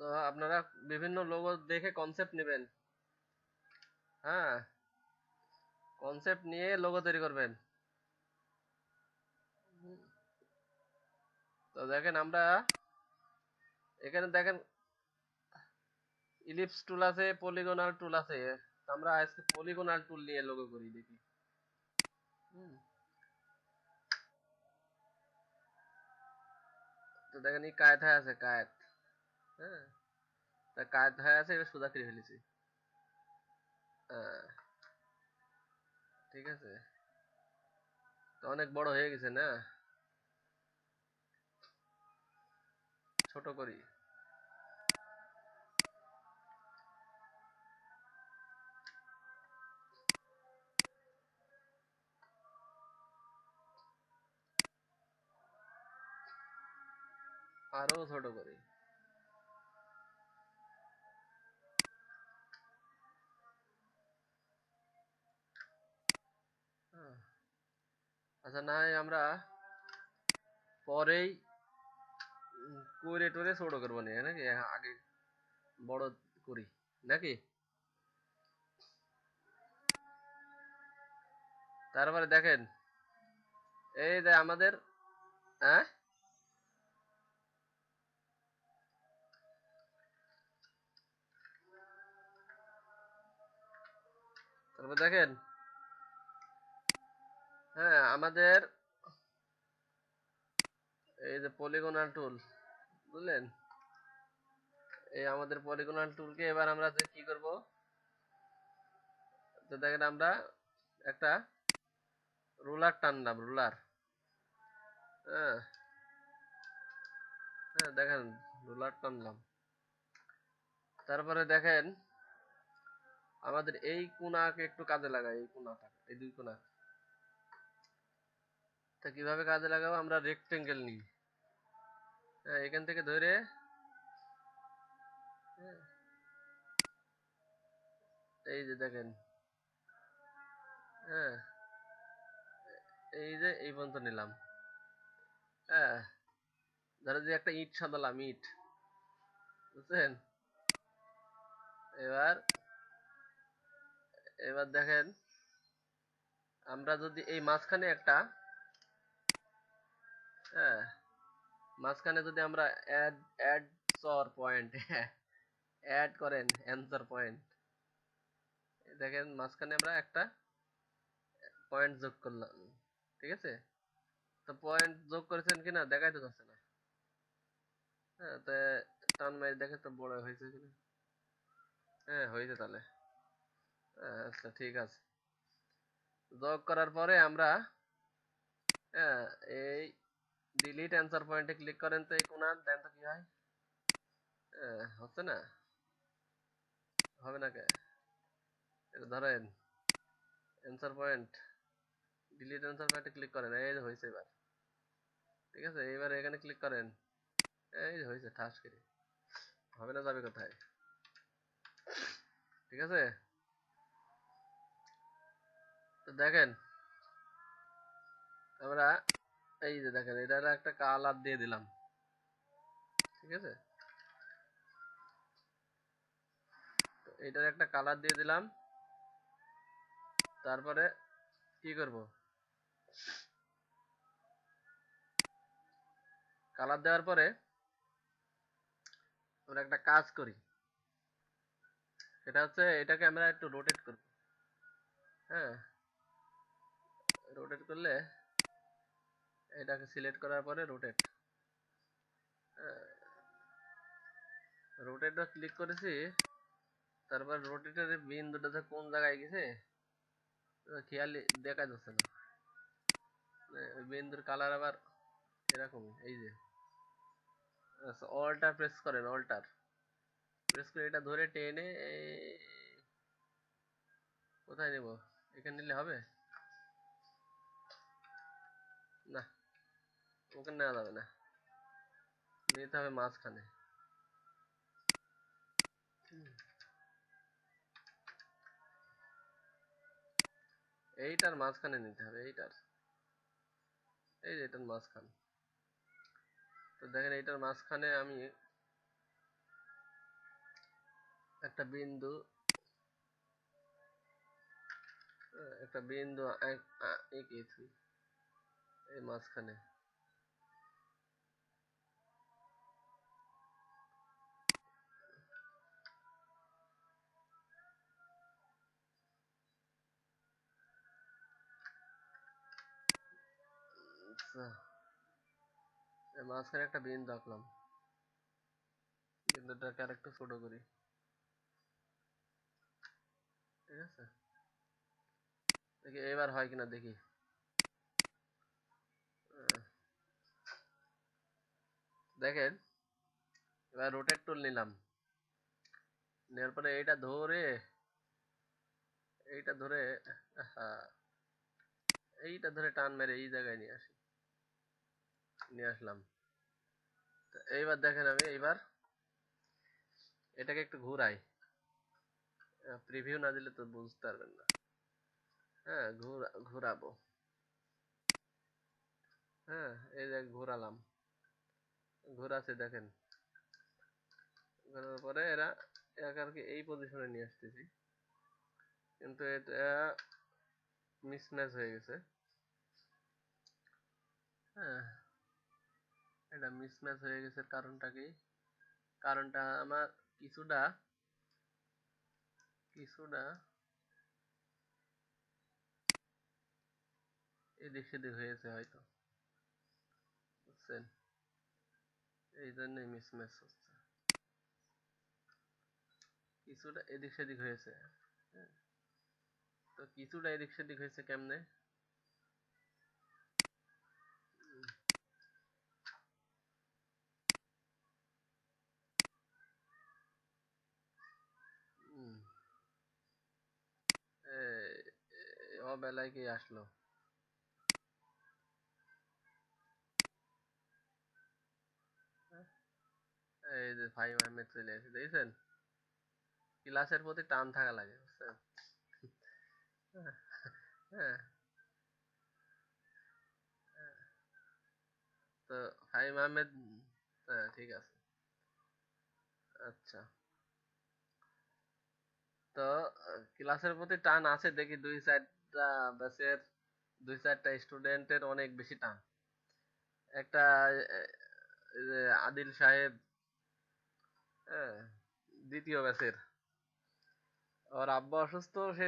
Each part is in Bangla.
তো আপনারা বিভিন্ন লোগো দেখে কনসেপ্ট নেবেন। হ্যাঁ, কনসেপ্ট নিয়ে লোগো তৈরি করবেন। তো দেখেন আমরা এখানে দেখেন ইলিপস টুল আছে, পলিগনাল টুল আছে। তো আমরা আজকে পলিগনাল টুল নিয়ে লোগো করি দেখি। তো দেখেন এই কায়েত হয়ে আছে, কায়েত। হ্যাঁ, তা কায়েত হয়ে আছে, এবার সোজা করে ফেলেছি। হ্যাঁ, ঠিক আছে। তো অনেক বড় হয়ে গেছে না, ছোট করি। আরো ছোট করি। হ্যাঁ, আচ্ছা, না হয় আমরা পরেই করে টোরে ছোট করবো না নাকি, আগে বড় করি নাকি। তারপরে দেখেন এই যে আমাদের, হ্যাঁ, তারপর দেখেন, হ্যাঁ, আমাদের এই যে পলিগনাল টুল, বুঝলেন, এই আমাদের পলিগনাল টুলকে এবার আমরা যে কি করব, তো দেখেন আমরা একটা রুলার টানলাম, রুলার। হ্যাঁ, হ্যাঁ, দেখেন রুলার টানলাম। তারপরে দেখেন আমাদের এই কোণাকে একটু কাজে লাগাই, এই কোণাটা, এই দুই কোণা। তা কিভাবে কাজে লাগাবো, আমরা রেক্টেঙ্গেল নিই। হ্যাঁ, এখান থেকে ধরে, হ্যাঁ, এই যে দেখেন, হ্যাঁ, এই যে এই পর্যন্ত নিলাম। হ্যাঁ, ধরো যে একটা ইট সাজালাম, ইট, বুঝছেন। এবার এবার দেখেন আমরা যদি এই মাঝখানে একটা, হ্যাঁ, মাঝখানে যদি আমরা অ্যাড অ্যাড সর পয়েন্ট অ্যাড করেন অ্যান্সার পয়েন্ট, দেখেন মাঝখানে আমরা একটা পয়েন্ট যোগ করলাম, ঠিক আছে। তো পয়েন্ট যোগ করেছেন কিনা দেখাই তো যাচ্ছে না। হ্যাঁ, তো টান মারি দেখে তো বড় হয়েছে কিনা। হ্যাঁ, হয়েছে তাহলে। আচ্ছা, ঠিক আছে। যোগ করার পরে আমরা, হ্যাঁ, এই ডিলিট অ্যান্সার পয়েন্টে ক্লিক করেন তো এই কোণা দেন তো কি হয়। হচ্ছে না, হবে না কে, এটা ধরেন অ্যান্সার পয়েন্ট, ডিলিট অ্যান্সার পয়েন্টে ক্লিক করেন, এই যে হয়েছে এবার। ঠিক আছে, এবার এখানে ক্লিক করেন, এই যে হয়েছে ঠাস করে। হবে না, যাবে কোথায়। ঠিক আছে, তো দেখেন আমরা এই যে দেখেন এটার একটা কালার দিয়ে দিলাম, ঠিক আছে। তো এটার একটা কালার দিয়ে দিলাম। তারপরে কি করব, কালার দেওয়ার পরে আমরা একটা কাজ করি, সেটা হচ্ছে এটাকে আমরা একটু রোটেট করব। হ্যাঁ, রোটেট করলে, এটাকে সিলেক্ট করার পরে রোটেট, রোটেটটা ক্লিক করেছি। তারপর রোটেটের বিন্দুটা যে কোন জায়গায় গেছে খেয়াল দেখা যাচ্ছে না। ওই বিন্দুর কালার আবার এরকম, এই যে অল্টার প্রেস করেন, অল্টার প্রেস করে এটা ধরে টেনে কোথায় নেব, এখানে নিলে হবে না, ওখানে নেওয়া যাবে না, নিতে হবে মাঝখানে। এইটার মাঝখানে নিতে হবে, এইটার, এই যে এটার মাঝখান। তো দেখেন এইটার মাঝখানে আমি একটা বিন্দু এঁকেছি এই মাঝখানে। আচ্ছা, এই মাঝখানে একটা বিন্দু আঁকলাম। বিন্দুটাকে আর একটু ছোট করি, ঠিক আছে? দেখি এবার হয় কিনা দেখি। দেখেন, এবার রোটেট টুল নিলাম, নেওয়ার পরে এইটা ধরে হ্যাঁ, এইটা ধরে টান মেরে এই জায়গায় নিয়ে আসলাম। এইবার দেখেন, আমি এইবার এটাকে একটু ঘুরাই। প্রিভিউ না দিলে তো বুঝতে পারবেন না। হ্যাঁ, ঘুরাবো। হ্যাঁ, এই যে ঘুরালাম, ঘুরাছে দেখেন। ঘোরার পরে এরাকে এই পজিশনে নিয়ে আসতেছি, কিন্তু এটা মিসম্যাচ হয়ে গেছে। হ্যাঁ, এটা মিসম্যাচ হয়ে গেছে। কারণটা কি? কারণটা আমার কিছুটা কিছুটা এদিক সেদিক হয়েছে হয়তো, বুঝছেন? এই জন্যই মিসম্যাচ হচ্ছে, কিছুটা এদিক সেদিক হয়েছে। হ্যাঁ, তো কিছুটা এদিক সেদিক হয়েছে কেমনে? উম, অবেলায় কি আসলো? এই যে ভাই আহমেদ চলে এসে দেখছেন, ক্লাসের প্রতি টান থাকা লাগে, বুঝছেন? হ্যাঁ, হ্যাঁ, তো ফাহিম আহমেদ, হ্যাঁ ঠিক আছে। আচ্ছা, তো ক্লাসের প্রতি টান আছে দেখি, দুই চারটা ব্যাচের দুই চারটা স্টুডেন্টের অনেক বেশি টান। একটা এই যে আদিল সাহেব, হ্যাঁ, দ্বিতীয় ব্যাচের, ওর আব্বা অসুস্থ, সে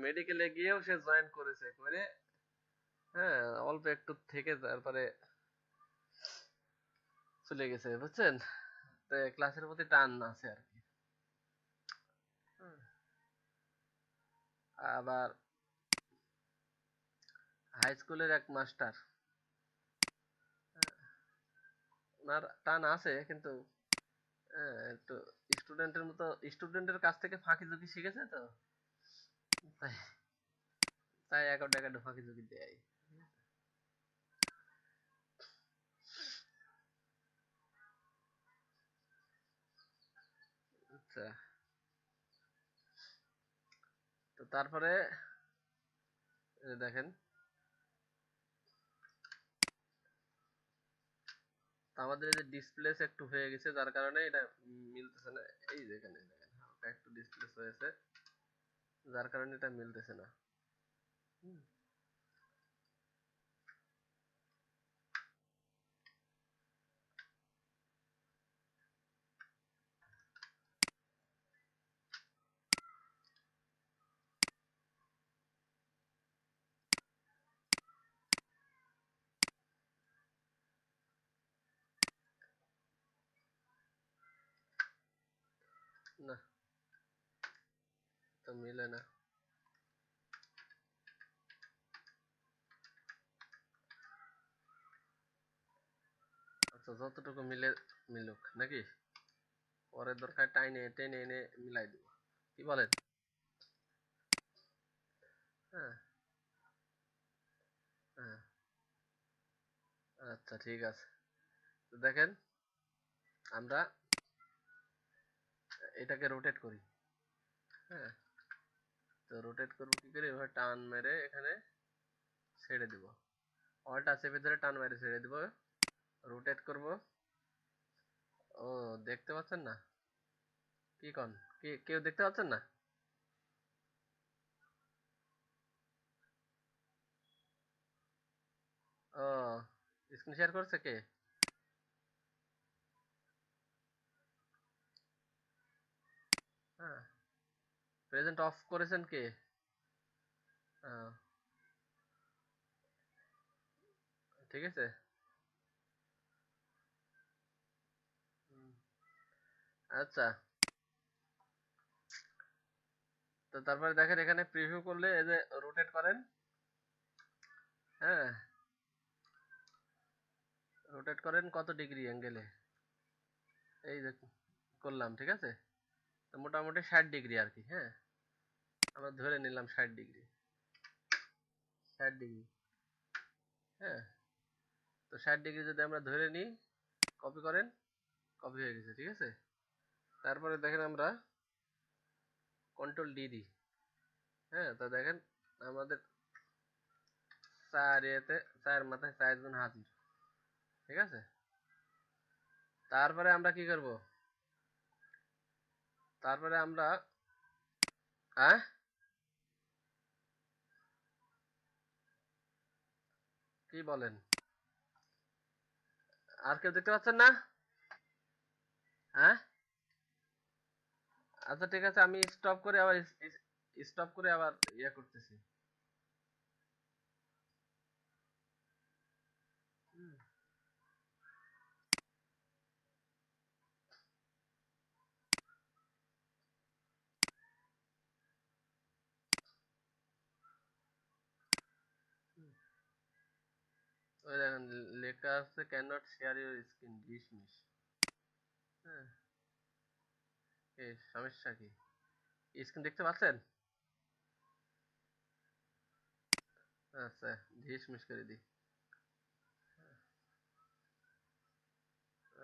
মেডিকেলে গিয়েও সে জয়েন করেছে করে, হ্যাঁ, অল্প একটু থেকে তারপরে চলে গেছে, বুঝছেন? তো ক্লাসের প্রতি টান আছে আর কি। হুম। আবার হাই স্কুলের এক মাস্টার, ওনার টান আছে কিন্তু একটু স্টুডেন্টের মতো, স্টুডেন্টের কাছ থেকে ফাঁকি ঝুঁকি শিখেছে তো, তাই তাই একাডে একাডে ফাঁকি ঝুঁকি দেয়। আচ্ছা, তো তারপরে দেখেন, আমাদের এই যে ডিসপ্লেস একটু হয়ে গেছে, যার কারণে এটা মিলতেছে না। এই যেখানে দেখেন হালকা একটু ডিসপ্লেস হয়েছে, যার কারণে এটা মিলতেছে না। হুম, না, তো মিলে না। আচ্ছা, যতটুকু মিলে মিলুক নাকি, পরে দরকার টাইনে টেনে এনে মিলাই দিব, কি বলেন? হ্যাঁ, হ্যাঁ, আচ্ছা ঠিক আছে। তো দেখেন, আমরা এটাকে রোটেট করি। হ্যাঁ, তো রোটেট করবো কি করে? এভাবে টান মেরে এখানে ছেড়ে দিব, অলটা চেপে ধরে টান মেরে ছেড়ে দিব, রোটেট করব। ও, দেখতে পাচ্ছেন না? কি কন? কেউ দেখতে পাচ্ছেন না? ও, স্ক্রিন শেয়ার করছে কে? হ্যাঁ, প্রেজেন্ট অফ করেছেন কে? আহ, ঠিক আছে। হুম, আচ্ছা, তো তারপরে দেখেন এখানে প্রিভিউ করলে এই যে রোটেট করেন। হ্যাঁ, রোটেট করেন কত ডিগ্রি অ্যাঙ্গেলে? এই যে করলাম, ঠিক আছে। তো মোটামুটি 60 ডিগ্রি আর কি। হ্যাঁ, আমরা ধরে নিলাম 60 ডিগ্রি। 60 ডিগ্রি। হ্যাঁ, তো 60 ডিগ্রি যদি আমরা ধরে নিই, কপি করেন, কপি হয়ে গেছে, ঠিক আছে। তারপরে দেখেন আমরা কন্ট্রোল ডি দিই। হ্যাঁ, তো দেখেন আমাদের চার ইয়েতে, চার মাথায় 4 জন হাজির, ঠিক আছে। তারপরে আমরা কি করব? তারপরে আমরা হ্যাঁ, কি বলেন? আর কেউ দেখতে পাচ্ছেন না? হ্যাঁ, আচ্ছা ঠিক আছে, আমি স্টপ করে আবার স্টপ করে আবার ইয়ে করতেছি। হুম, ওই দেখেন লেখা আছে can not share your screen dismiss. হ্যাঁ, এই সমস্যা কি? স্ক্রিন দেখতে পাচ্ছেন? আচ্ছা, ডিসমিস করে দিই।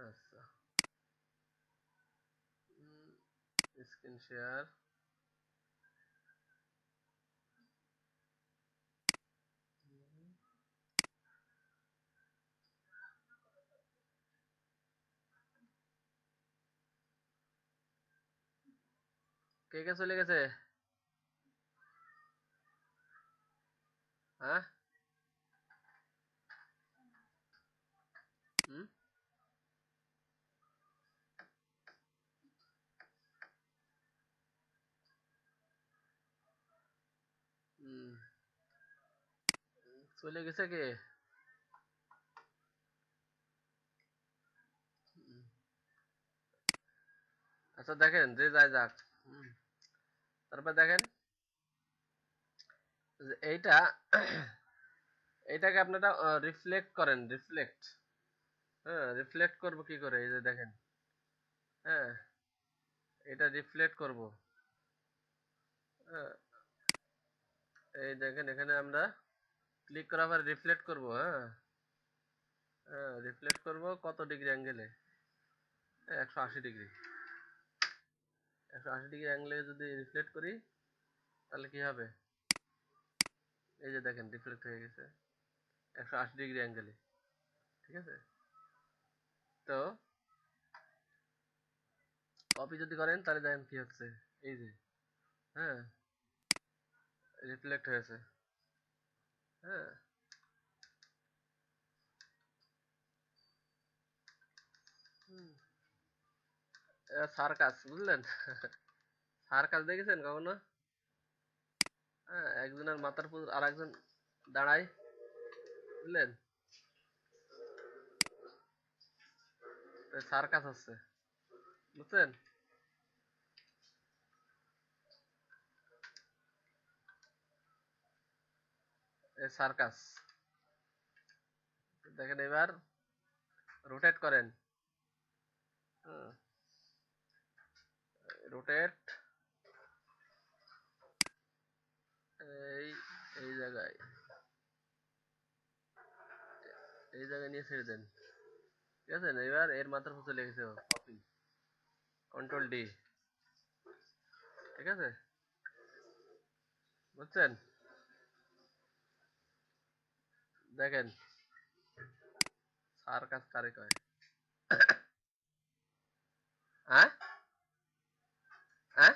আচ্ছা, স্ক্রিন শেয়ার। কে কে চলে গেছে? হ্যাঁ, হুম, হুম, চলে গেছে কে? হুম, আচ্ছা দেখেন যে যায় যাক। হুম, তারপর দেখেন যে এইটা এইটাকে আপনারা রিফ্লেক্ট করেন, রিফ্লেক্ট। হ্যাঁ, রিফ্লেক্ট করব কি করে? এই যে দেখেন। হ্যাঁ, এটা রিফ্লেক্ট করব। হ্যাঁ, এই দেখেন এখানে আমরা ক্লিক করার পর রিফ্লেক্ট করব। হ্যাঁ, হ্যাঁ, রিফ্লেক্ট করব কত ডিগ্রি অ্যাঙ্গেলে? 180 ডিগ্রি। 180 ডিগ্রি অ্যাঙ্গেলে যদি রিফ্লেক্ট করি তাহলে কি হবে? এই যে দেখেন রিফ্লেক্ট হয়ে গেছে 180 ডিগ্রি অ্যাঙ্গেলে, ঠিক আছে। তো কপি যদি করেন তাহলে দেখেন কি হচ্ছে। এই যে, হ্যাঁ, রিফ্লেক্ট হয়েছে। হ্যাঁ, সার্কাস বুঝলেন? সার্কাস দেখেছেন কখনো? হ্যাঁ, একজনের মাথার উপর আর একজন দাঁড়ায়, বুঝলেন? সার্কাস হচ্ছে, বুঝছেন? এই সার্কাস। দেখেন এবার রোটেট করেন। রোটেট এই এই জায়গায়, এই জায়গায় নিয়ে ছেড়ে দেন, ঠিক আছে। এবার এর মাথার উপর চলে গেছে কপি, কন্ট্রোল ডি, ঠিক আছে, বুঝছেন? দেখেন সার্কাস কারে কয়। হ্যাঁ,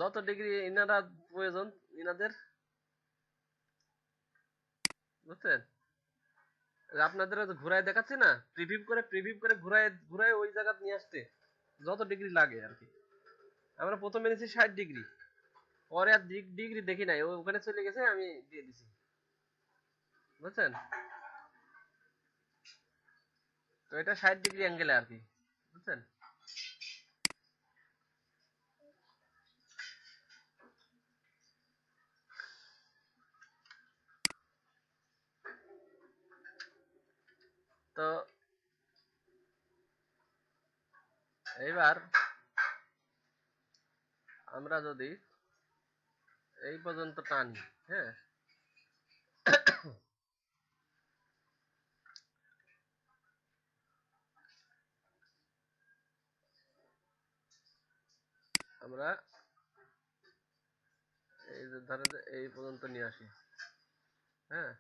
যত ডিগ্রি ইনারা প্রয়োজন ইনাদের, বুঝছেন? আপনাদের ঘুরায় দেখাচ্ছি না, প্রিভিউ করে ঘুরায় ঘুরায় ওই জায়গা নিয়ে আসতে যত ডিগ্রি লাগে আর কি। আমরা প্রথমে নিয়েছি 60 ডিগ্রি, পরে আর ডিগ্রি দেখি নাই, ওখানে চলে গেছে, আমি দিয়ে দিছি, বুঝছেন? তো এটা 60 ডিগ্রি অ্যাঙ্গেলে আর কি, বুঝছেন? তো এইবার আমরা যদি এই পর্যন্ত টানি, হ্যাঁ, আমরা এই যে ধরেন যে এই পর্যন্ত নিয়ে আসি, হ্যাঁ,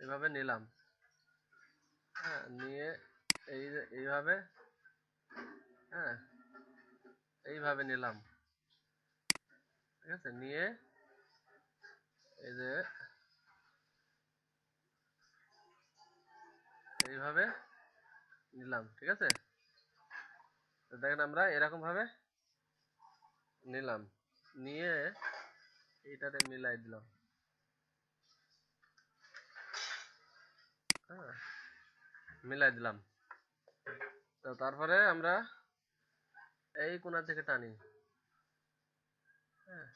এইভাবে নিলাম, হ্যাঁ, নিয়ে এই যে এইভাবে, হ্যাঁ, এইভাবে নিলাম, ঠিক আছে, নিয়ে এই যে এইভাবে নিলাম, ঠিক আছে। তো দেখেন আমরা এরকম ভাবে নিলাম, নিয়ে এইটাতে মিলাই দিলাম, হ্যাঁ, মিলাই দিলাম। তো তারপরে আমরা এই কোণা থেকে টানি, হ্যাঁ,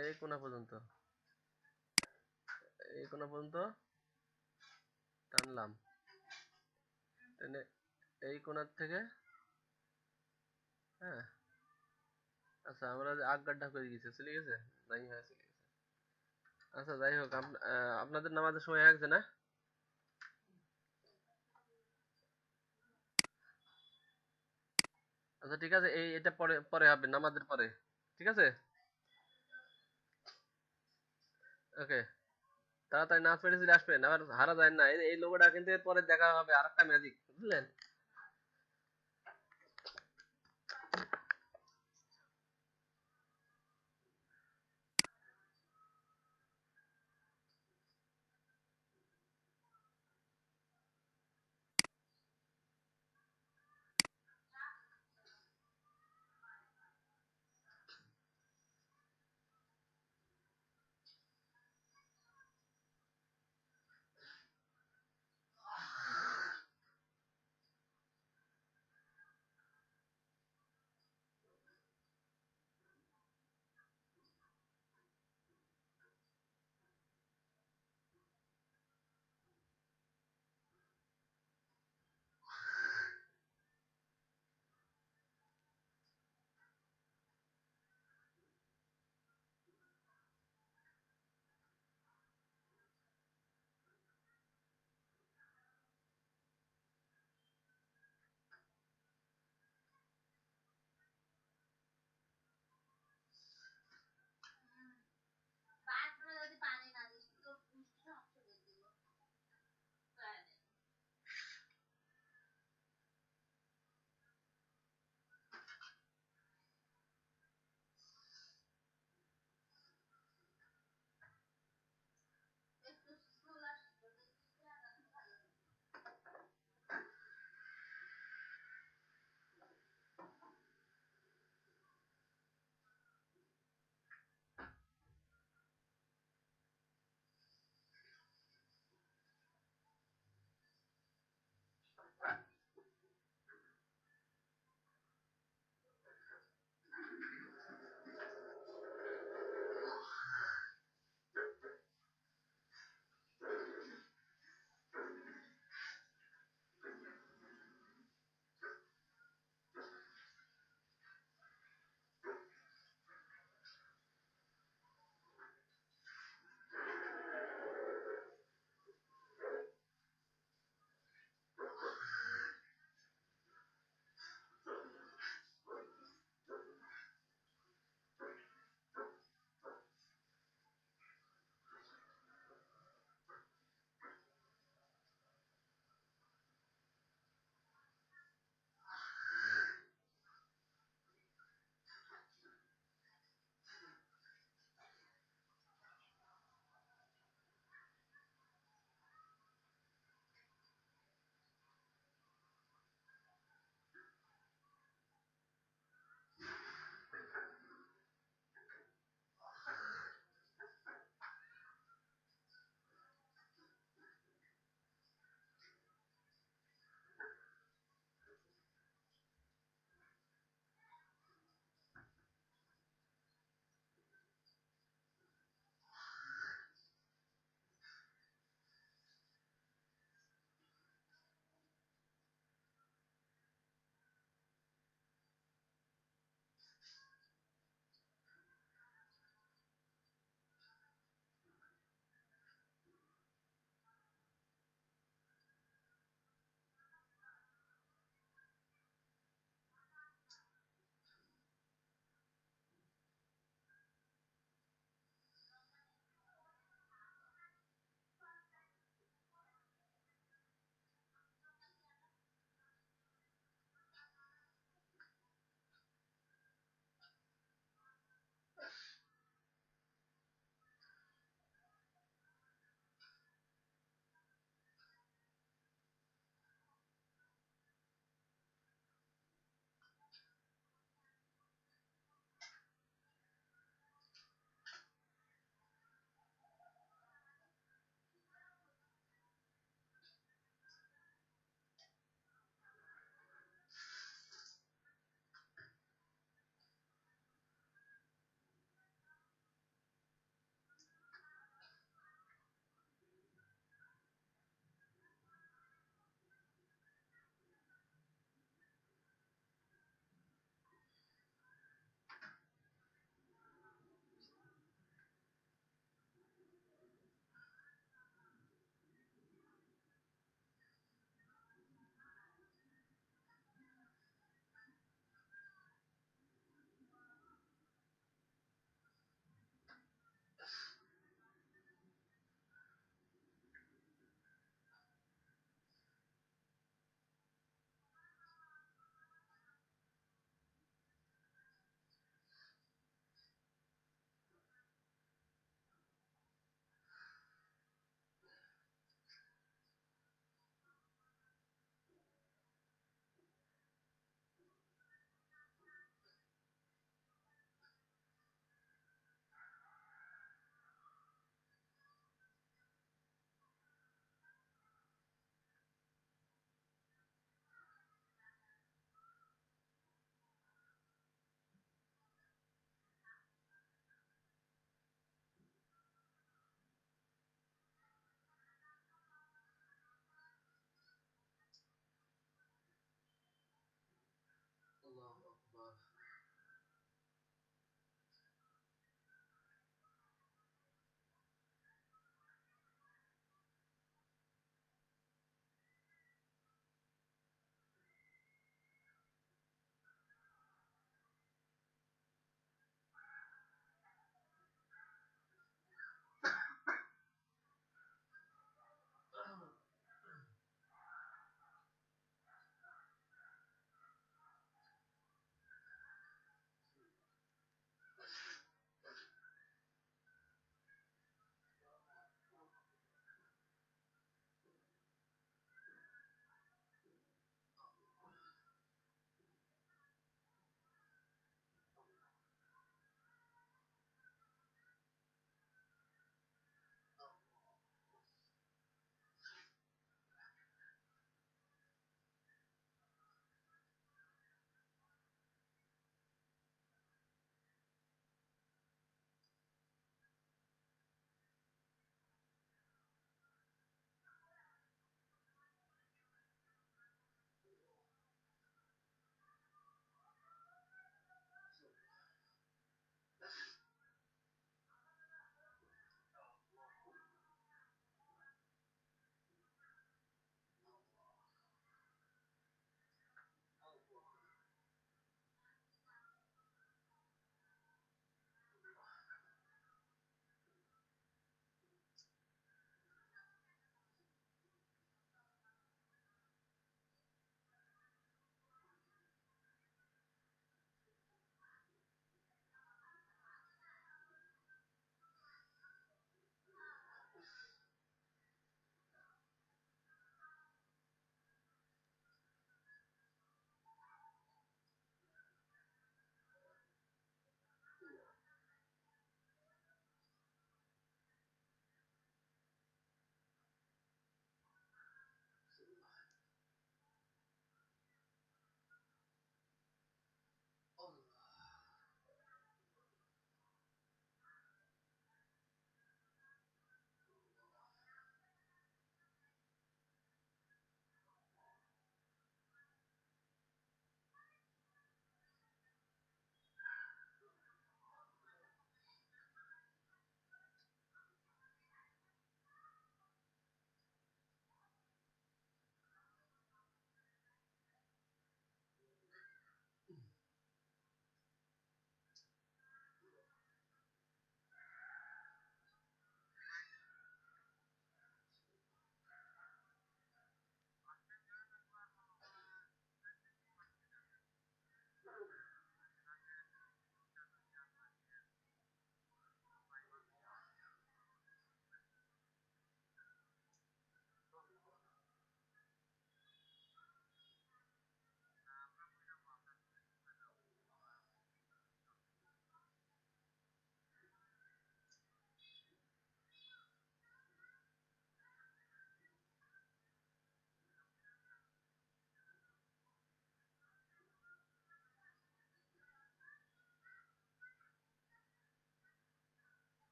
এই কোণা পর্যন্ত, এই কোণা পর্যন্ত টানলাম, টেনে এই কোণার থেকে, হ্যাঁ, আচ্ছা আমরা যে আগ গাড্ডা করে গেছে চলে গেছে, নাই হয়ে চলে গেছে। আচ্ছা যাই হোক, আপনাদের নামাজের সময় হয়ে গেছে না? আচ্ছা ঠিক আছে, এটা পরে পরে হবে, নামাজের পরে, ঠিক আছে। ওকে, তাড়াতাড়ি নাচ পেরে চলে আসবেন, আবার হারা যায় না, এই লোগোটা কিন্তু এর পরে দেখা হবে আর একটা ম্যাজিক, বুঝলেন?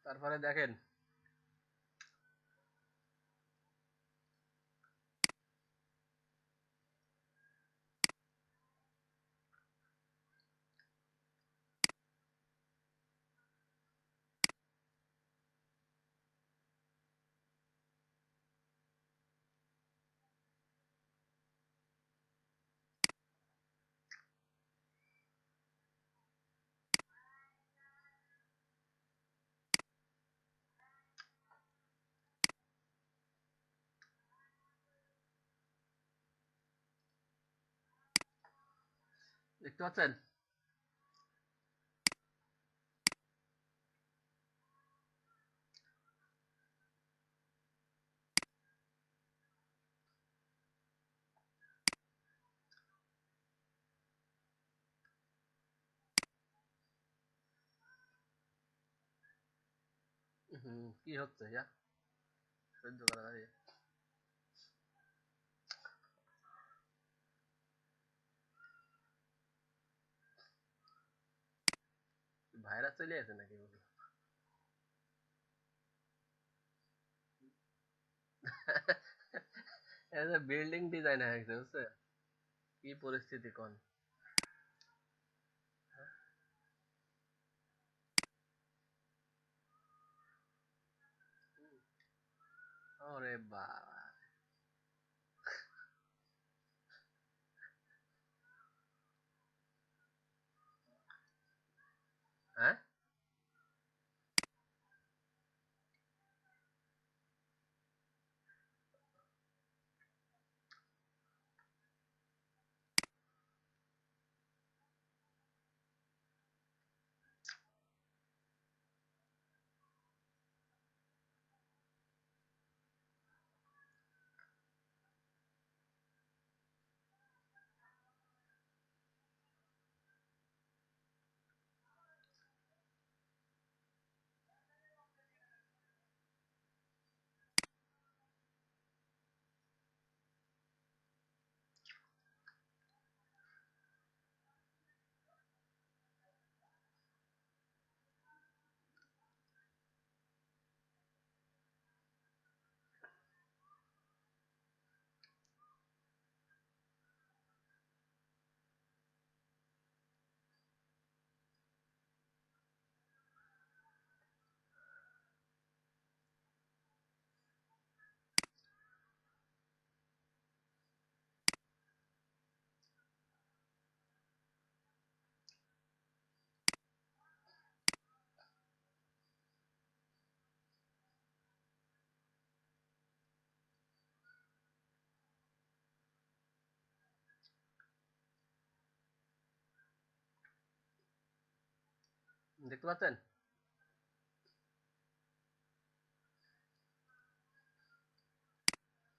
তারপরে দেখেন দেখতে পাচ্ছেন কি হচ্ছে যা সহ্য করা দাঁড়িয়ে ভাইরাস চলে আছে নাকি বিল্ডিং ডিজাইন হয়ে গেছে বুঝছে কি পরিস্থিতি কোন ওরে বাবা, হ্যাঁ দেখতে পাচ্ছেন?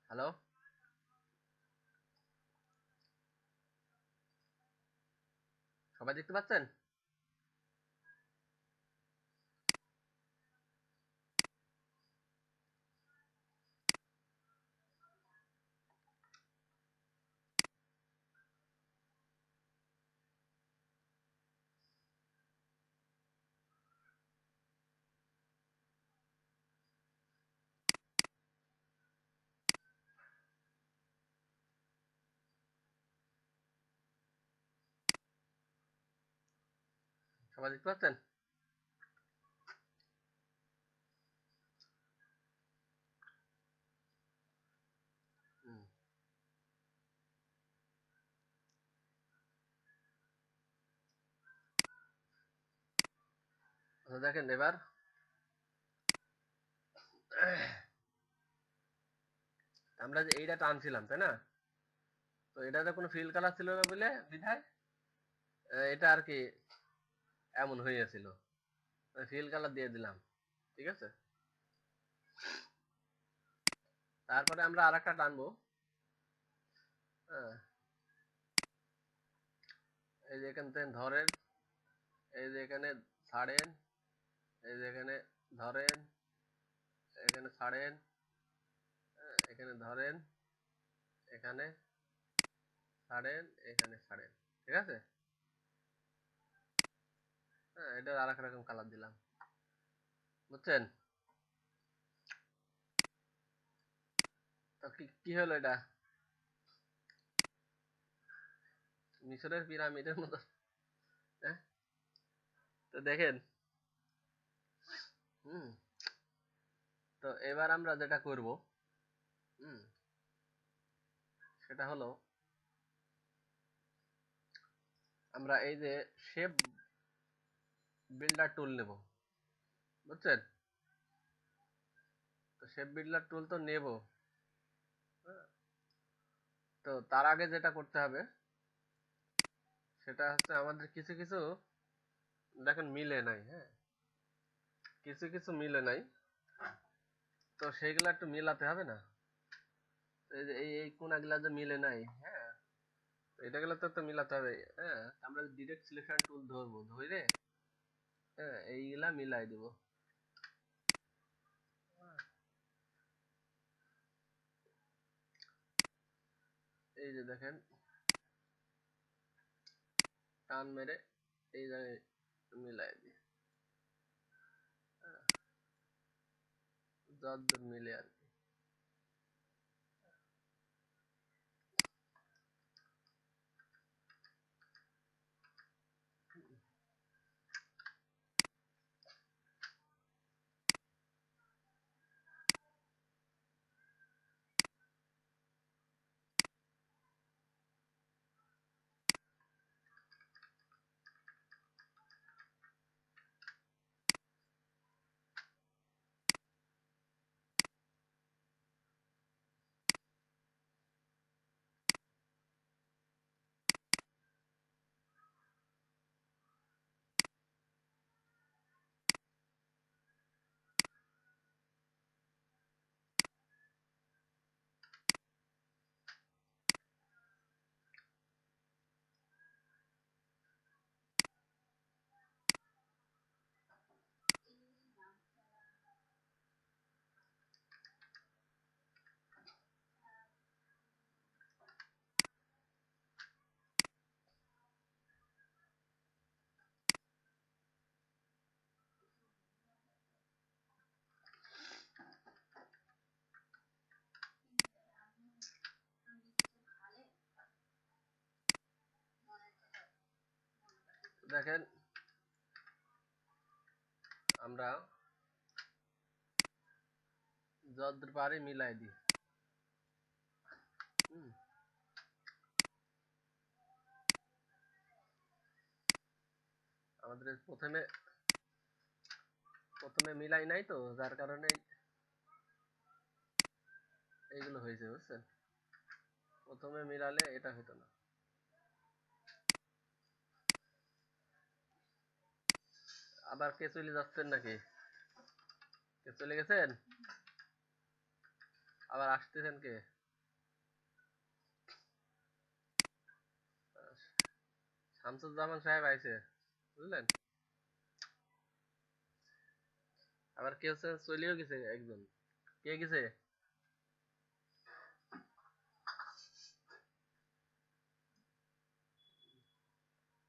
হ্যালো, সবাই দেখতে পাচ্ছেন? সবাই দেখতে পাচ্ছেন? হুম। আচ্ছা, দেখেন এবার আমরা যে এইটা টানছিলাম, তাই না? তো এটাতে কোনো ফিল কালার ছিল না বলে বিধায় এটা আর কি এমন হয়েছিল। ফিল কালার দিয়ে দিলাম, ঠিক আছে? তারপরে আমরা আর একটা টানবো। হ্যাঁ, এই যে এখান থেকে ধরেন, এই যে এখানে ছাড়েন, এই যে এখানে ধরেন, এখানে ছাড়েন, এখানে ধরেন, এখানে ছাড়েন, এখানে ছাড়েন, ঠিক আছে? হ্যাঁ, এটা আর এক রকম কালার দিলাম, বুঝছেন? তো কি কি হলো এটা? মিশরের পিরামিডের মতো। হ্যাঁ, তো দেখেন। হুম। তো এবার আমরা যেটা করব, হুম, সেটা হলো আমরা এই যে শেপ বিল্ডার টুল নেব, বুঝছেন? তো শেপ বিল্ডার টুল তো নেব। হ্যাঁ, তো তার আগে যেটা করতে হবে সেটা হচ্ছে আমাদের কিছু কিছু দেখেন মিলে নাই। হ্যাঁ, কিছু কিছু মিলে নাই, তো সেইগুলো একটু মিলাতে হবে না? এই যে এই কোনাগুলা যে মিলে নাই, হ্যাঁ, এটা গুলো তো মিলাতে হবে। হ্যাঁ, আমরা ডিরেক্ট সিলেকশন টুল ধরবো, ধরে হ্যাঁ এইগুলা মিলাই দিব। এই যে দেখেন, টান মেরে এই জায়গায় মিলাই দিই, যতদূর মিলে আর কি। দেখেন আমরা যতদূর পারি মিলাই দিই। আমাদের প্রথমে মিলাই নাই তো, যার কারণে এইগুলো হয়েছে, বুঝছেন? প্রথমে মিলালে এটা হতো না। আবার কে চলে যাচ্ছেন নাকি? কে চলে গেছেন? আবার আসতেছেন কে? শামসুজ্জামান সাহেব আইছে, বুঝলেন? আবার কেউ চলেও গেছে একজন। কে গেছে?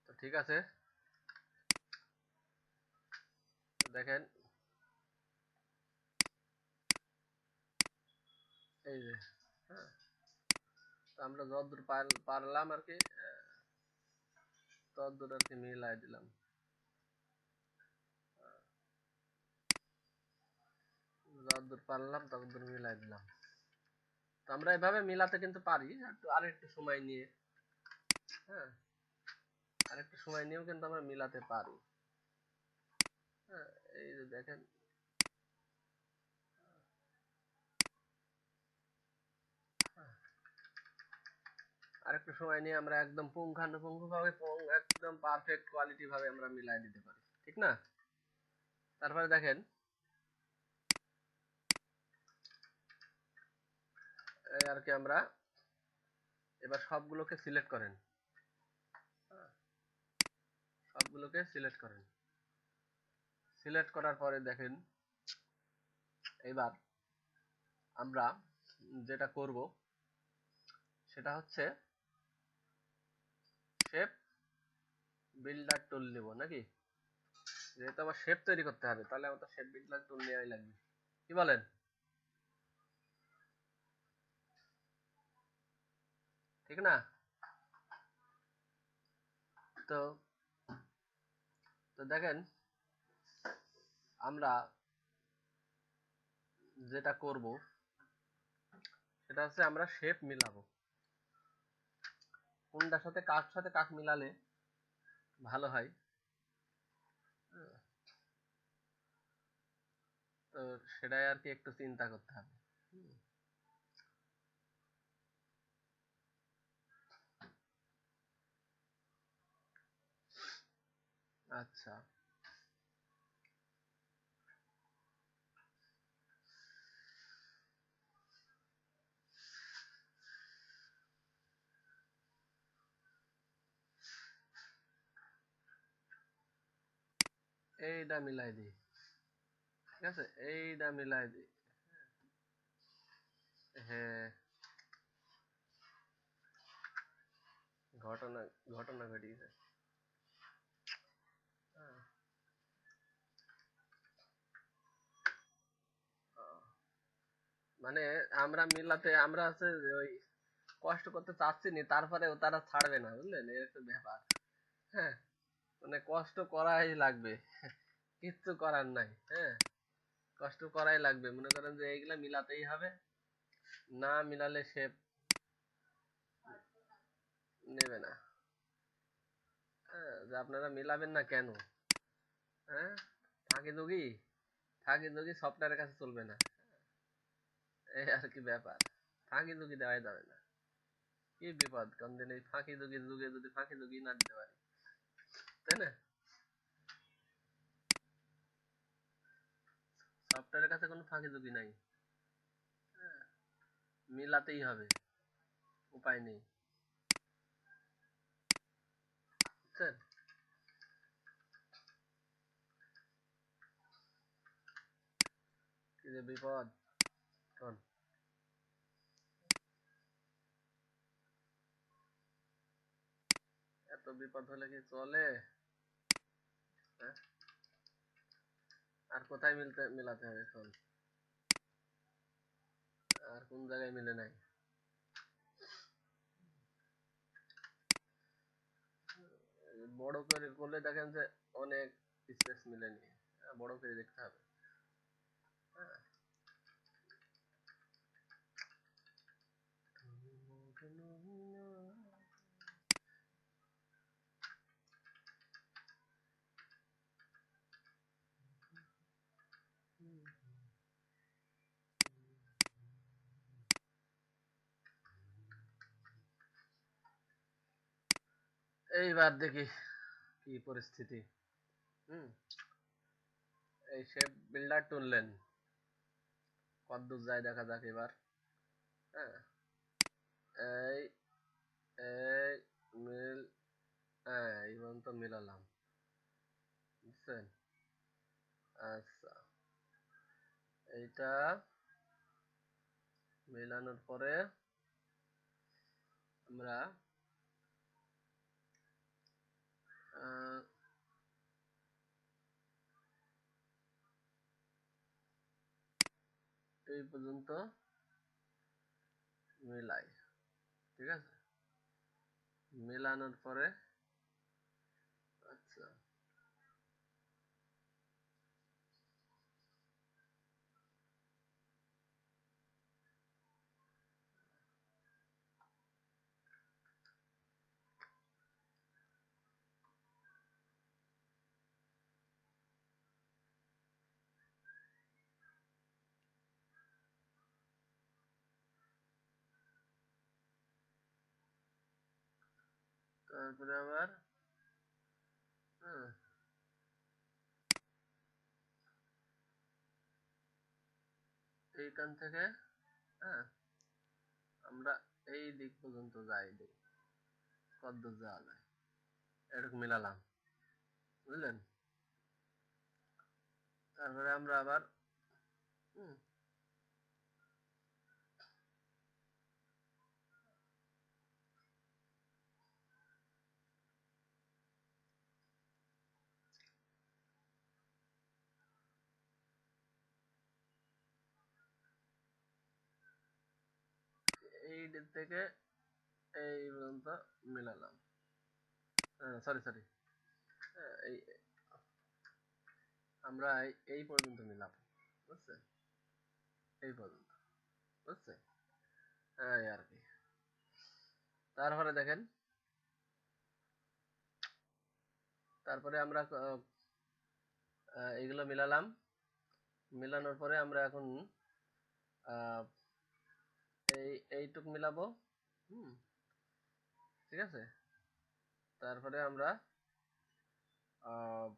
তো ঠিক আছে, দেখেন এই যে, হ্যাঁ, তো আমরা যতদূর পারলাম আর কি, ততদূর আর কি মিলাই দিলাম। যতদূর পারলাম ততদূর মিলাই দিলাম। তো আমরা এভাবে মিলাতে কিন্তু পারি, আরেকটু সময় নিয়ে। হ্যাঁ, আরেকটু সময় নিয়েও কিন্তু আমরা মিলাতে পারি। হ্যাঁ, এই যে দেখেন, আরেকটু সময় নিয়ে আমরা একদম পুঙ্খানুপুঙ্খ ভাবে, একদম পারফেক্ট কোয়ালিটি ভাবে আমরা মিলাই দিতে পারি, ঠিক না? তারপরে দেখেন এই আর কি, আমরা এবার সবগুলোকে সিলেক্ট করেন। সবগুলোকে সিলেক্ট করেন। সিলেক্ট করার পরে দেখেন এবার আমরা যেটা করব সেটা হচ্ছে শেপ বিল্ডার টুল নেব নাকি? যেহেতু আমার শেপ তৈরি করতে হবে, তাহলে আমাদের শেপ বিল্ডার টুল নেওয়াই লাগবে, কি বলেন? ঠিক না? তো তো দেখেন আমরা যেটা করব সেটা হচ্ছে আমরা শেপ মিলাবো। কোনটার সাথে কাক মিলালে ভালো হয়, তো সেটাই আর কি একটু চিন্তা করতে হবে। আচ্ছা, এইটা মিলাই দিই। ঠিক আছে, এইটা মিলাই দিই। হ্যাঁ, ঘটনা ঘটনা ঘটিয়েছে। হ্যাঁ, মানে আমরা মিলাতে আমরা আছে যে ওই কষ্ট করতে চাচ্ছি নি, তারপরে তারা ছাড়বে না, বুঝলেন? এর একটা ব্যাপার। হ্যাঁ, মানে কষ্ট করাই লাগবে, কিচ্ছু করার নাই। হ্যাঁ, কষ্ট করাই লাগবে, মনে করেন যে এইগুলা মিলাতেই হবে, না মিলালে সে নেবে না। হ্যাঁ, যে আপনারা মিলাবেন না কেন? হ্যাঁ, ফাঁকি যোগী, ফাঁকি যোগী সফটওয়্যারের কাছে চলবে না, এই আর কি ব্যাপার। ফাঁকি যোগী দেওয়াই যাবে না, কি বিপদ কোন দিন এই ফাঁকি যোগীর যুগে যদি ফাঁকি যোগী না দিতে পারি, তাই না? সফটওয়্যারের কাছে কোনো ফাঁকি যোগী নাই, মিলাতেই হবে, উপায় নেই, বুঝছেন? কি যে বিপদ কোন, এত বিপদ হলে কি চলে? হ্যাঁ, আর কোথায় মিলাতে হবে এখন? আর কোন জায়গায় মিলে নাই? বড় করে করলে দেখেন যে অনেক স্পেস মিলেনি, বড় করে দেখতে হবে। হ্যাঁ, এইবার দেখি কি পরিস্থিতি। হুম, এই শেপ বিল্ডার তুললেন, কতদূর যায় দেখা যাক এবার। হ্যাঁ, এই এই মিল, হ্যাঁ এই পর্যন্ত মিলালাম, বুঝছেন? আচ্ছা, এইটা মেলানোর পরে আমরা এই পর্যন্ত মেলাই, ঠিক আছে? মেলানোর পরে আচ্ছা, তারপরে আবার হ্যাঁ, এইখান থেকে হ্যাঁ আমরা এই দিক পর্যন্ত যাই, দেখি কতদূর যাওয়া যায়, এরকম মিলালাম, বুঝলেন? তারপরে আমরা আবার হুম, এই দিক থেকে এই পর্যন্ত মিলালাম, সরি সরি, এই আমরা এই পর্যন্ত মিলাবো, বুঝছেন? এই পর্যন্ত, বুঝছেন? এই আর কি। তারপরে দেখেন, তারপরে আমরা এগুলো মিলালাম, মিলানোর পরে আমরা এখন আহ, এইটুক মিলাবো। হুম, ঠিক আছে? তারপরে আমরা আহ,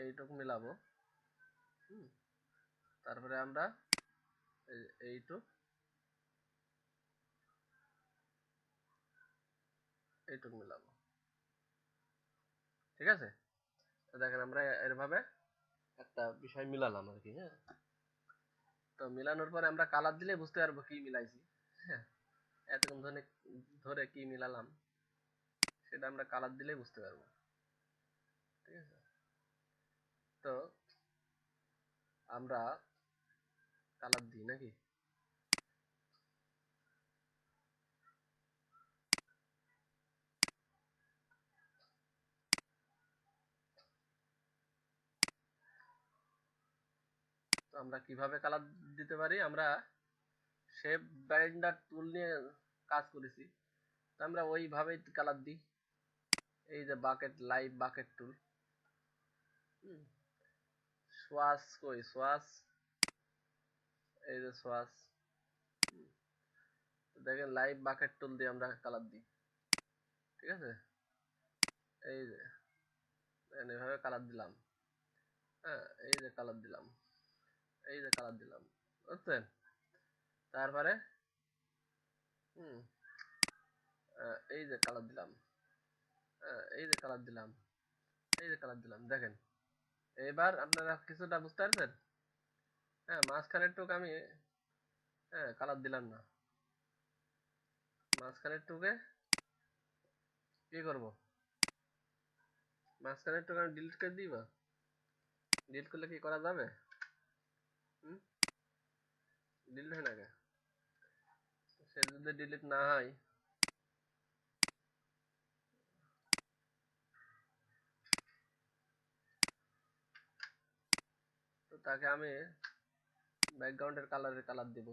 এইটুক মিলাবো। হুম, তারপরে আমরা এইটুক এইটুক মিলাবো, ঠিক আছে? তো দেখেন আমরা এরভাবে একটা বিষয় মিলালাম আর কি। হ্যাঁ, তো মিলানোর পরে আমরা কালার দিলে বুঝতে পারবো কি মিলাইছি। হ্যাঁ, এতক্ষণ ধরে ধরে কি মিলালাম সেটা আমরা কালার দিলেই বুঝতে পারবো, ঠিক আছে? তো আমরা কালার দিই নাকি? তো আমরা কিভাবে কালার দিতে পারি, আমরা শেপ বাইন্ডার টুল নিয়ে কাজ করেছি, তো আমরা ওইভাবেই কালার দিই। এই যে বাকেট, লাইভ বাকেট টুল, সোয়াস কই সোয়াস, এই যে সোয়াস, দেখেন লাইভ বাকেট টুল দিয়ে আমরা কালার দিই, ঠিক আছে? এই যে এভাবে কালার দিলাম, হ্যাঁ এই যে কালার দিলাম, এই যে কালার দিলাম, বুঝছেন? তারপরে হুম, এই যে কালার দিলাম, এই যে কালার দিলাম, এই যে কালার দিলাম, দেখেন এবার আপনারা কিছুটা বুঝতে পারছেন? হ্যাঁ, মাঝখানের টুক আমি কালার দিলাম না, মাঝখানের টুকে কি করব, মাঝখানের টুকে আমি ডিলিট করে দিব। ডিলিট করলে কি করা যাবে? হুম, ডিলিট হয় না কেন? সে যদি ডিলিট না হয়, তাকে আমি ব্যাকগ্রাউন্ডের কালার দিব।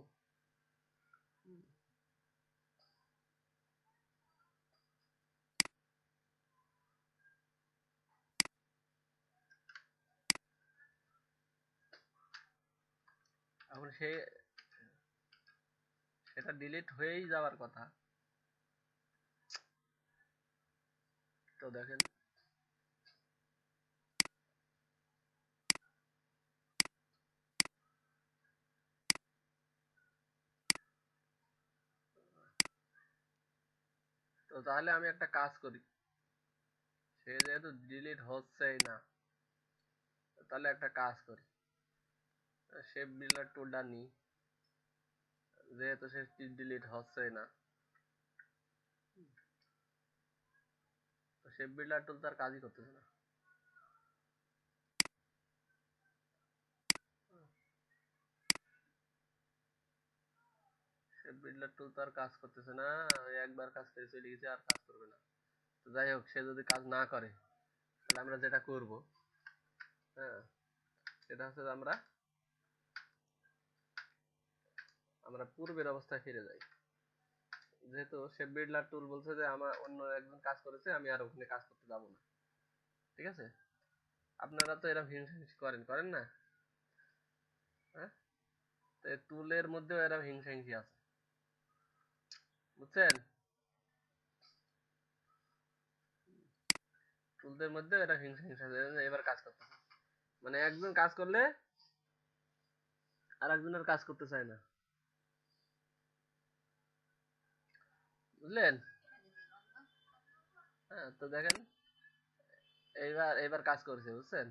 এখন সেটা ডিলিট হয়েই যাওয়ার কথা। তো দেখেন তো তাহলে আমি একটা কাজ করি, সে যেহেতু ডিলিট হচ্ছেই না, তাহলে একটা কাজ করি, শেপ বিল্ডার টুলটা নিই, যেহেতু সে ডিলিট হচ্ছেই না। তো শেপ বিল্ডার টুল তার কাজই করতেছে না। শেপ বিল্ডার টুল তো আর কাজ করতেছে না, একবার কাজ করে চলে গেছে, আর কাজ করবে না। তো যাই হোক, সে যদি কাজ না করে তাহলে আমরা যেটা করব, হ্যাঁ, সেটা হচ্ছে আমরা পূর্বের অবস্থায় ফিরে যাই। যেহেতু শেপ বিল্ডার টুল বলছে যে আমার অন্য একজন কাজ করেছে, আমি আর ওখানে কাজ করতে যাব না। ঠিক আছে, আপনারা তো এরকম হিংসা করেন না? হ্যাঁ, তো টুলের মধ্যেও এরকম হিংসা আছে, বুঝছেন? টুলদের মধ্যে এরা হিংসা আছে, এবার কাজ করতে হয়। মানে একজন কাজ করলে আর একজনের কাজ করতে চায় না, বুঝলেন? হ্যাঁ, তো দেখেন এইবার কাজ করছে, বুঝছেন?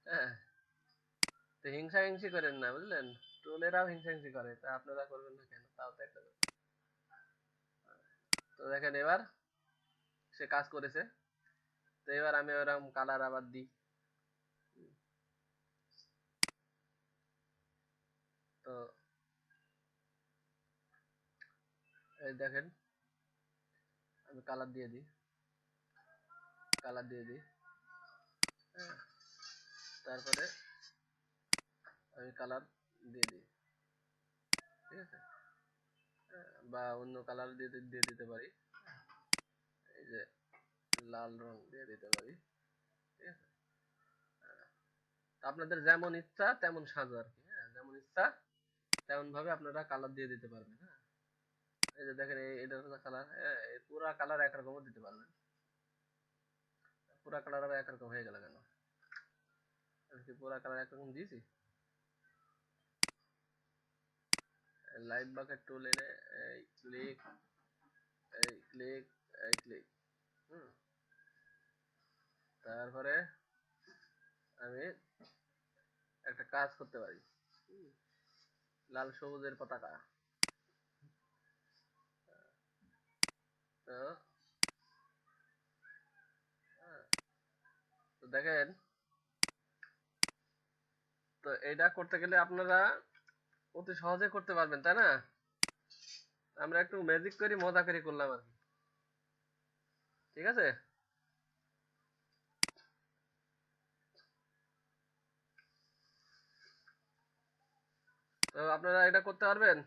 হ্যাঁ, তো হিংসি করেন না, বুঝলেন? টুলেরাও হিংসি করে, তা আপনারা করবেন না কেন? তাও তো একটা ব্যাপার। তো দেখেন এবার সে কাজ করেছে, তো এবার আমি ওরকম কালার আবার দিই। তো এই দেখেন আমি কালার দিয়ে দিই। হ্যাঁ, তারপরে আমি কালার দিয়ে দিই, ঠিক আছে? বা অন্য কালার দিয়ে দিতে পারি, এই যে লাল রং দিয়ে দিতে পারি, ঠিক আছে? আপনাদের যেমন ইচ্ছা তেমন সাজো আর কি, হ্যাঁ, যেমন ইচ্ছা তেমন ভাবে আপনারা কালার দিয়ে দিতে পারবেন। হ্যাঁ, এই যে দেখেন এটা হচ্ছে কালার, হ্যাঁ, পুরা কালার একরকমও দিতে পারবেন। পুরা কালার আবার একরকম হয়ে গেল কেন? আমি কি পুরা কালার একরকম দিয়েছি? লাইট বাকেট টুল এনে এই ক্লিক, এই ক্লিক, এই ক্লিক, হুম, তারপরে আমি একটা কাজ করতে পারি, লাল সবুজের পতাকা। তো তো দেখেন, তো এটা করতে গেলে আপনারা অতি সহজে করতে পারবেন, তাই না? আমরা একটু ম্যাজিক করি, মজা করে করলাম আর কি, ঠিক আছে? তো আপনারা এটা করতে পারবেন।